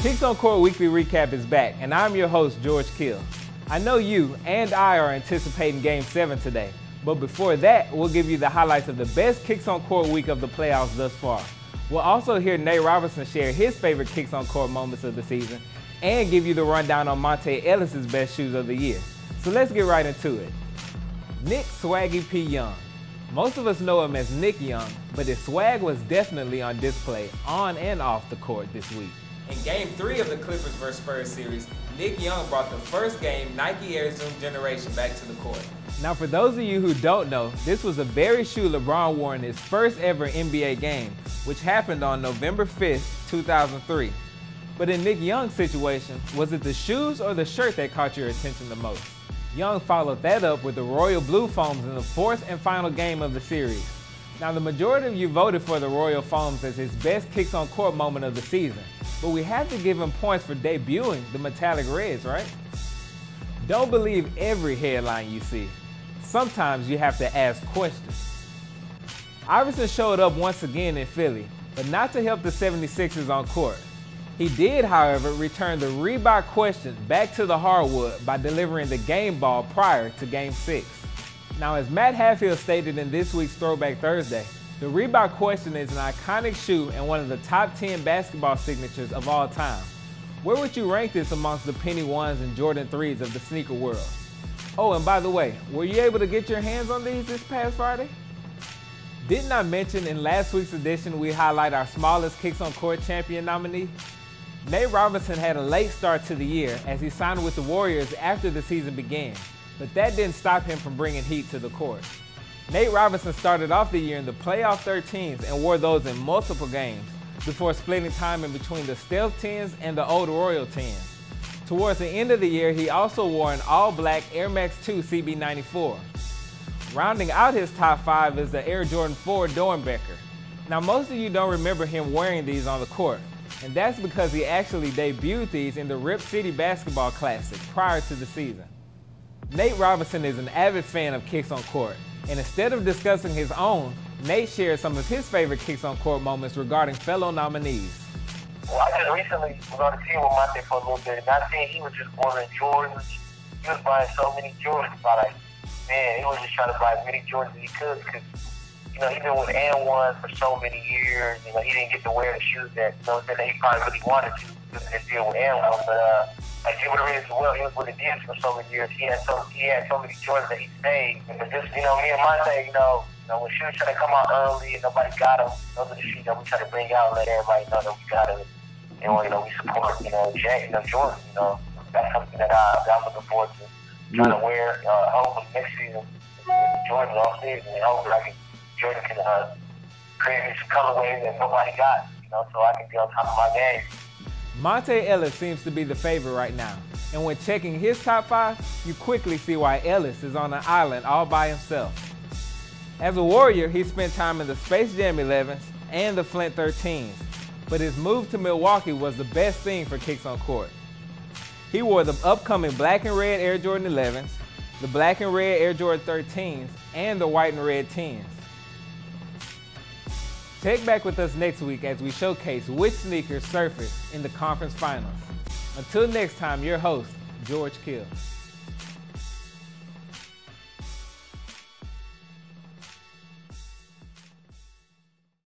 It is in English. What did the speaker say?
Kicks on Court Weekly Recap is back, and I'm your host, George Kiel. I know you and I are anticipating Game 7 today, but before that, we'll give you the highlights of the best Kicks on Court week of the playoffs thus far. We'll also hear Nate Robinson share his favorite Kicks on Court moments of the season, and give you the rundown on Monta Ellis' best shoes of the year. So let's get right into it. Nick Swaggy P. Young. Most of us know him as Nick Young, but his swag was definitely on display on and off the court this week. In Game 3 of the Clippers vs. Spurs series, Nick Young brought the first game Nike Air Zoom generation back to the court. Now for those of you who don't know, this was the very shoe LeBron wore in his first ever NBA game, which happened on November 5th, 2003. But in Nick Young's situation, was it the shoes or the shirt that caught your attention the most? Young followed that up with the royal blue foams in the fourth and final game of the series. Now the majority of you voted for the royal foams as his best Kicks on Court moment of the season, but we have to give him points for debuting the metallic reds, right? Don't believe every headline you see. Sometimes you have to ask questions. Iverson showed up once again in Philly, but not to help the 76ers on court. He did, however, return the Reebok question back to the hardwood by delivering the game ball prior to Game 6. Now, as Matt Hatfield stated in this week's Throwback Thursday, the Reebok question is an iconic shoe and one of the top 10 basketball signatures of all time. Where would you rank this amongst the Penny 1s and Jordan 3s of the sneaker world? Oh, and by the way, were you able to get your hands on these this past Friday? Didn't I mention in last week's edition we highlight our smallest Kicks on Court champion nominee? Nate Robinson had a late start to the year as he signed with the Warriors after the season began, but that didn't stop him from bringing heat to the court. Nate Robinson started off the year in the playoff 13s and wore those in multiple games before splitting time in between the Stealth 10s and the Old Royal 10s. Towards the end of the year, he also wore an all-black Air Max 2 CB94. Rounding out his top 5 is the Air Jordan 4 Doernbecher. Now most of you don't remember him wearing these on the court, and that's because he actually debuted these in the Rip City Basketball Classic prior to the season. Nate Robinson is an avid fan of Kicks on Court, and instead of discussing his own, Nate shared some of his favorite Kicks on Court moments regarding fellow nominees. Well, I just recently was on the team with Monta for a little bit, and I seen he was just ordering Jordans. He was buying so many Jordans, he was just trying to buy as many Jordans as he could because, he's been with N1 for so many years. He didn't get to wear the shoes that, that he probably really wanted to deal with N1. But he would have really well. He was with the Adidas for so many years. He had so many Jordans that he saved. But just, me and Monta, when shoes try to come out early and nobody got them, those are the shoes that we try to bring out and let everybody know that we got them. And we support, Jordan. That's something that I'm looking forward to trying to wear. Hopefully next season, Jordan's off season, and hopefully Jordan can create some colorways that nobody got, so I can be on top of my game. Monta Ellis seems to be the favorite right now, and when checking his top 5, you quickly see why Ellis is on an island all by himself. As a Warrior, he spent time in the Space Jam 11s and the Flint 13s, but his move to Milwaukee was the best thing for Kicks on Court. He wore the upcoming black and red Air Jordan 11s, the black and red Air Jordan 13s, and the white and red 10s. Check back with us next week as we showcase which sneakers surfaced in the conference finals. Until next time, your host, George Kiel.